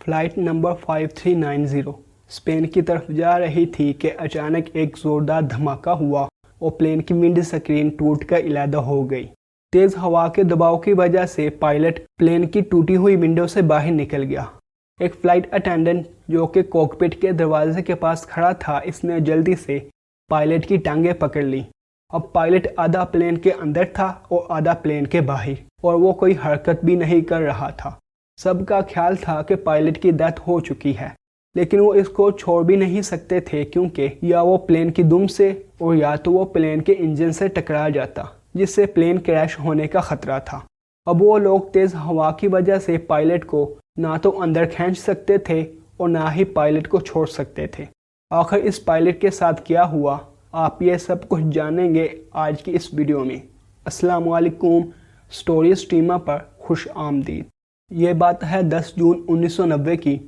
Flight number 5390 Spain की तरफ जा रही थी कि अचानक एक ज़ोरदार धमाका हुआ और प्लेन की विंड स्क्रीन टूटकर अलहदा हो गई। तेज़ हवा के दबाव की वजह से पायलट प्लेन की टूटी हुई विंडो से बाहर निकल गया। एक फ़्लाइट अटेंडेंट जो कि कॉकपिट के दरवाजे के पास खड़ा था, इसने जल्दी से पायलट की टांगें पकड़ ली। अब पायलट आधा प्लेन के अंदर था और आधा प्लेन के बाहर, और वो कोई हरकत भी नहीं कर रहा था। सबका ख्याल था कि पायलट की डेथ हो चुकी है, लेकिन वो इसको छोड़ भी नहीं सकते थे, क्योंकि या वो प्लेन की दुम से और या तो वो प्लेन के इंजन से टकरा जाता, जिससे प्लेन क्रैश होने का खतरा था। अब वो लोग तेज़ हवा की वजह से पायलट को ना तो अंदर खींच सकते थे और ना ही पायलट को छोड़ सकते थे। आखिर इस पायलट के साथ क्या हुआ, आप ये सब कुछ जानेंगे आज की इस वीडियो में। अस्सलाम वालेकुम, स्टोरी स्ट्रीमर पर खुश आमदीद। ये बात है 10 जून 1990 की,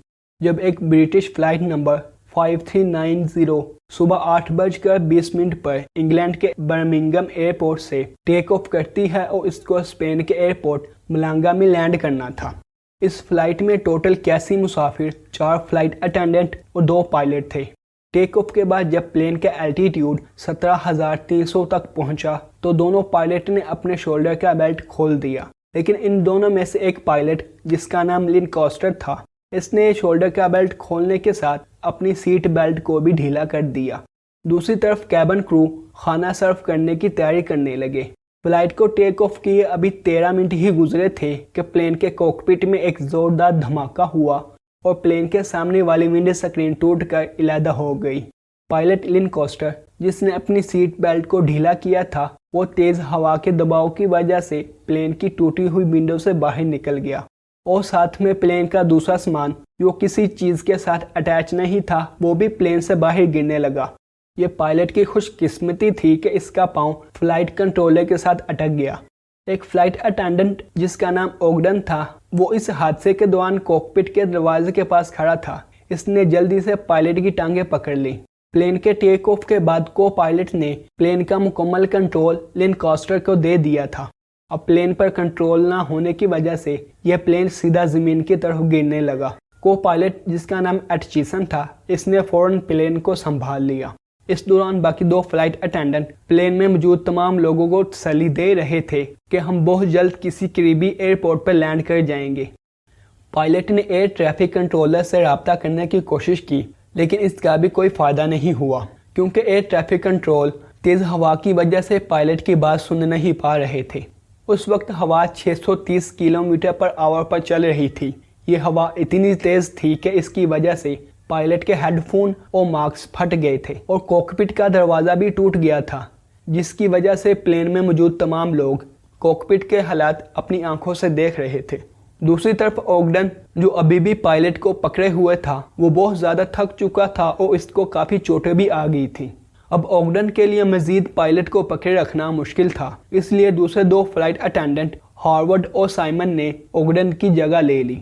जब एक ब्रिटिश फ्लाइट नंबर 5390 सुबह 8:20 पर इंग्लैंड के बर्मिंघम एयरपोर्ट से टेक ऑफ करती है और इसको स्पेन के एयरपोर्ट मलांगा में लैंड करना था। इस फ्लाइट में टोटल 81 मुसाफिर, 4 फ्लाइट अटेंडेंट और 2 पायलट थे। टेक ऑफ के बाद जब प्लेन का एल्टीट्यूड 17,300 तक पहुंचा तो दोनों पायलट ने अपने शोल्डर का बेल्ट खोल दिया, लेकिन इन दोनों में से एक पायलट, जिसका नाम लिन कॉस्टर था, इसने शोल्डर का बेल्ट खोलने के साथ अपनी सीट बेल्ट को भी ढीला कर दिया। दूसरी तरफ कैबिन क्रू खाना सर्व करने की तैयारी करने लगे। फ्लाइट को टेक ऑफ किए अभी 13 मिनट ही गुजरे थे कि प्लेन के कॉकपिट में एक जोरदार धमाका हुआ और प्लेन के सामने वाली विंड स्क्रीन टूटकर अलहदा हो गई। पायलट लिन कॉस्टर, जिसने अपनी सीट बेल्ट को ढीला किया था, वो तेज़ हवा के दबाव की वजह से प्लेन की टूटी हुई विंडो से बाहर निकल गया, और साथ में प्लेन का दूसरा सामान जो किसी चीज़ के साथ अटैच नहीं था, वो भी प्लेन से बाहर गिरने लगा। ये पायलट की खुशकिस्मती थी कि इसका पाँव फ्लाइट कंट्रोलर के साथ अटक गया। एक फ्लाइट अटेंडेंट जिसका नाम ओगडन था, वो इस हादसे के दौरान कॉकपिट के दरवाजे के पास खड़ा था। इसने जल्दी से पायलट की टांगें पकड़ ली। प्लेन के टेक ऑफ के बाद को पायलट ने प्लेन का मुकम्मल कंट्रोल लिन कॉस्टर को दे दिया था। अब प्लेन पर कंट्रोल ना होने की वजह से यह प्लेन सीधा ज़मीन की तरफ गिरने लगा। को पायलट, जिसका नाम एटचिसन था, इसने फौरन प्लेन को संभाल लिया। इस दौरान बाकी 2 फ्लाइट अटेंडेंट प्लेन में मौजूद तमाम लोगों को तसल्ली दे रहे थे कि हम बहुत जल्द किसी करीबी एयरपोर्ट पर लैंड कर जाएंगे। पायलट ने एयर ट्रैफिक कंट्रोलर से रब्ता करने की कोशिश की, लेकिन इसका भी कोई फ़ायदा नहीं हुआ, क्योंकि एयर ट्रैफिक कंट्रोल तेज़ हवा की वजह से पायलट की बात सुन नहीं पा रहे थे। उस वक्त हवा 630 किलोमीटर पर आवर पर चल रही थी। ये हवा इतनी तेज़ थी कि इसकी वजह से पायलट के हेडफोन और मास्क फट गए थे और कॉकपिट का दरवाज़ा भी टूट गया था, जिसकी वजह से प्लेन में मौजूद तमाम लोग कॉकपिट के हालात अपनी आंखों से देख रहे थे। दूसरी तरफ ओगडन, जो अभी भी पायलट को पकड़े हुए था, वो बहुत ज़्यादा थक चुका था और इसको काफ़ी चोटें भी आ गई थी। अब ओगडन के लिए मज़ीद पायलट को पकड़े रखना मुश्किल था, इसलिए दूसरे 2 फ्लाइट अटेंडेंट हार्वर्ड और साइमन ने ओगडन की जगह ले ली।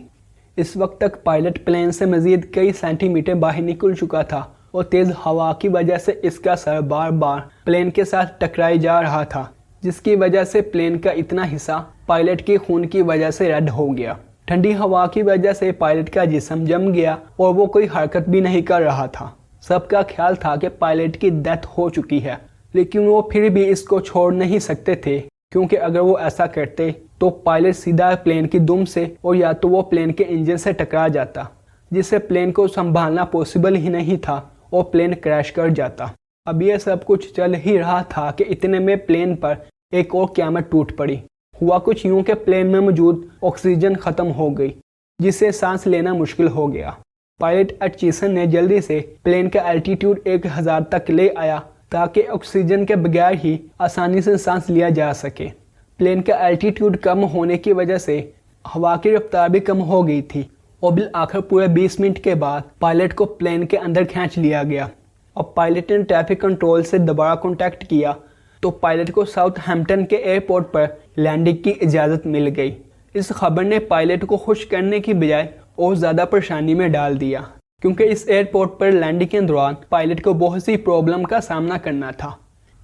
इस वक्त तक पायलट प्लेन से मज़ीद कई सेंटीमीटर बाहर निकल चुका था और तेज़ हवा की वजह से इसका सर बार बार प्लेन के साथ टकराए जा रहा था, जिसकी वजह से प्लेन का इतना हिस्सा पायलट के खून की वजह से रद्द हो गया। ठंडी हवा की वजह से पायलट का जिस्म जम गया और वो कोई हरकत भी नहीं कर रहा था। सबका ख्याल था कि पायलट की डेथ हो चुकी है, लेकिन वो फिर भी इसको छोड़ नहीं सकते थे, क्योंकि अगर वो ऐसा करते तो पायलट सीधा प्लेन की दुम से और या तो वो प्लेन के इंजन से टकरा जाता, जिससे प्लेन को संभालना पॉसिबल ही नहीं था और प्लेन क्रैश कर जाता। अब ये सब कुछ चल ही रहा था कि इतने में प्लेन पर एक और क़यामत टूट पड़ी। हुआ कुछ यूं कि प्लेन में मौजूद ऑक्सीजन ख़त्म हो गई, जिससे सांस लेना मुश्किल हो गया। पायलट एटचिसन ने जल्दी से प्लेन का एल्टीट्यूड 1000 तक ले आया, ताकि ऑक्सीजन के बगैर ही आसानी से सांस लिया जा सके। प्लेन का एल्टीट्यूड कम होने की वजह से हवा की रफ्तार भी कम हो गई थी और बिल आखिर पूरे 20 मिनट के बाद पायलट को प्लेन के अंदर खींच लिया गया। अब पायलट ने ट्रैफिक कंट्रोल से दोबारा कॉन्टैक्ट किया तो पायलट को साउथहैम्पटन के एयरपोर्ट पर लैंडिंग की इजाज़त मिल गई। इस खबर ने पायलट को खुश करने की बजाय और ज़्यादा परेशानी में डाल दिया, क्योंकि इस एयरपोर्ट पर लैंडिंग के दौरान पायलट को बहुत सी प्रॉब्लम का सामना करना था,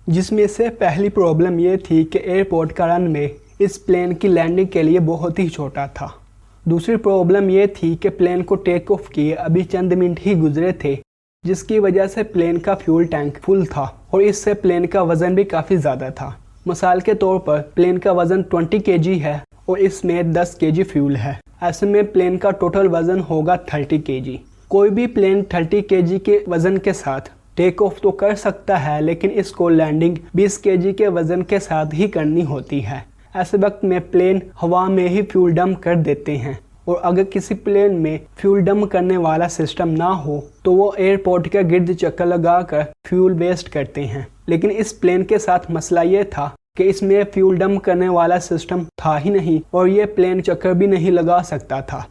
जिसमें से पहली प्रॉब्लम ये थी कि एयरपोर्ट का रनवे इस प्लेन की लैंडिंग के लिए बहुत ही छोटा था। दूसरी प्रॉब्लम ये थी कि प्लेन को टेक ऑफ किए अभी चंद मिनट ही गुजरे थे, जिसकी वजह से प्लेन का फ्यूल टैंक फुल था और इससे प्लेन का वज़न भी काफ़ी ज़्यादा था। मिसाल के तौर पर प्लेन का वज़न 20 kg है और इसमें 10 kg फ्यूल है। ऐसे में प्लेन का टोटल वज़न होगा 30 kg। कोई भी प्लेन 30 kg के वज़न के साथ टेक ऑफ तो कर सकता है, लेकिन इसको लैंडिंग 20 kg के वज़न के साथ ही करनी होती है। ऐसे वक्त में प्लेन हवा में ही फ्यूल डंप कर देते हैं और अगर किसी प्लेन में फ्यूल डंप करने वाला सिस्टम ना हो तो वो एयरपोर्ट का गिर्द चक्कर लगाकर फ्यूल वेस्ट करते हैं। लेकिन इस प्लेन के साथ मसला ये था कि इसमें फ्यूल डंप करने वाला सिस्टम था ही नहीं और ये प्लेन चक्कर भी नहीं लगा सकता था।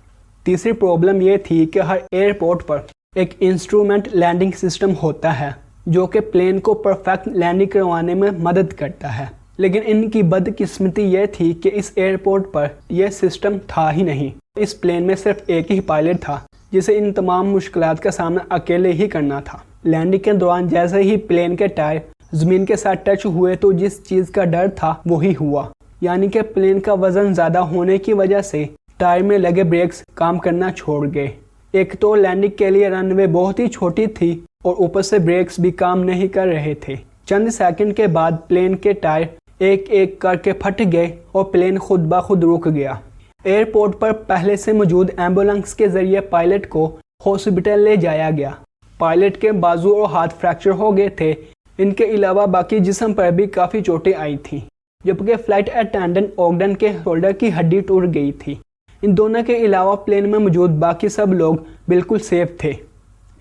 तीसरी प्रॉब्लम ये थी कि हर एयरपोर्ट पर एक इंस्ट्रूमेंट लैंडिंग सिस्टम होता है जो कि प्लेन को परफेक्ट लैंडिंग करवाने में मदद करता है, लेकिन इनकी बदकिस्मती ये थी कि इस एयरपोर्ट पर यह सिस्टम था ही नहीं। इस प्लेन में सिर्फ एक ही पायलट था जिसे इन तमाम मुश्किलात का सामना अकेले ही करना था। लैंडिंग के दौरान जैसे ही प्लेन के टायर ज़मीन के साथ टच हुए तो जिस चीज़ का डर था वही हुआ, यानी कि प्लेन का वज़न ज़्यादा होने की वजह से टायर में लगे ब्रेक्स काम करना छोड़ गए। एक तो लैंडिंग के लिए रनवे बहुत ही छोटी थी और ऊपर से ब्रेक्स भी काम नहीं कर रहे थे। चंद सेकंड के बाद प्लेन के टायर एक एक करके फट गए और प्लेन खुद ब खुद रुक गया। एयरपोर्ट पर पहले से मौजूद एम्बुलेंस के जरिए पायलट को हॉस्पिटल ले जाया गया। पायलट के बाजू और हाथ फ्रैक्चर हो गए थे। इनके अलावा बाकी जिस्म पर भी काफ़ी चोटें आई थीं, जबकि फ्लाइट अटेंडेंट ऑगडन के शोल्डर की हड्डी टूट गई थी। इन दोनों के अलावा प्लेन में मौजूद बाकी सब लोग बिल्कुल सेफ थे।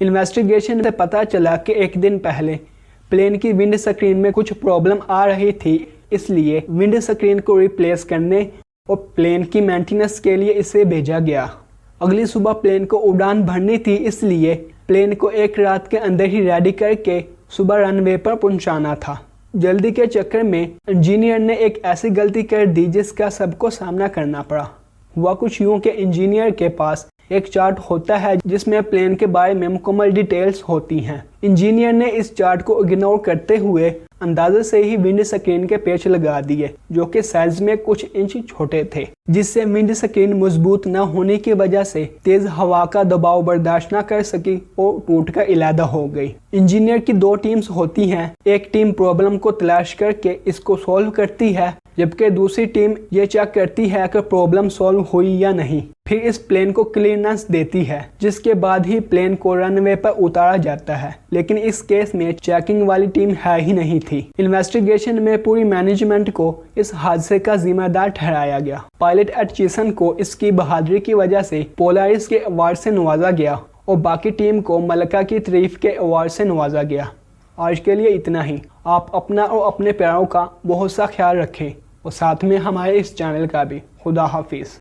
इन्वेस्टिगेशन से पता चला कि एक दिन पहले प्लेन की विंड स्क्रीन में कुछ प्रॉब्लम आ रही थी, इसलिए विंड स्क्रीन को रिप्लेस करने और प्लेन की मेंटेनेंस के लिए इसे भेजा गया। अगली सुबह प्लेन को उड़ान भरनी थी, इसलिए प्लेन को एक रात के अंदर ही रेडी करके सुबह रनवे पर पहुंचाना था। जल्दी के चक्कर में इंजीनियर ने एक ऐसी गलती कर दी जिसका सबको सामना करना पड़ा। हुआ कुछ यूं कि इंजीनियर के पास एक चार्ट होता है जिसमें प्लेन के बारे में मुकम्मल डिटेल्स होती हैं। इंजीनियर ने इस चार्ट को इग्नोर करते हुए अंदाजे से ही विंड स्क्रीन के पेच लगा दिए, जो कि साइज में कुछ इंच छोटे थे, जिससे विंड स्क्रीन मजबूत न होने की वजह से तेज हवा का दबाव बर्दाश्त न कर सकी और टूट कर इलादा हो गई। इंजीनियर की दो टीम्स होती हैं। एक टीम प्रॉब्लम को तलाश करके इसको सॉल्व करती है, जबकि दूसरी टीम ये चेक करती है कि प्रॉब्लम सॉल्व हुई या नहीं। फिर इस प्लेन को क्लीयरेंस देती है, जिसके बाद ही प्लेन को रनवे पर उतारा जाता है। लेकिन इस केस में चेकिंग वाली टीम है ही नहीं थी। इन्वेस्टिगेशन में पूरी मैनेजमेंट को इस हादसे का जिम्मेदार ठहराया गया। पायलट एटचिसन को इसकी बहादुरी की वजह से पोलारिस के अवार्ड से नवाजा गया और बाकी टीम को मलका की तारीफ के अवार्ड से नवाजा गया। आज के लिए इतना ही। आप अपना और अपने प्यारों का बहुत सा ख्याल रखें और साथ में हमारे इस चैनल का भी। खुदा हाफिज़।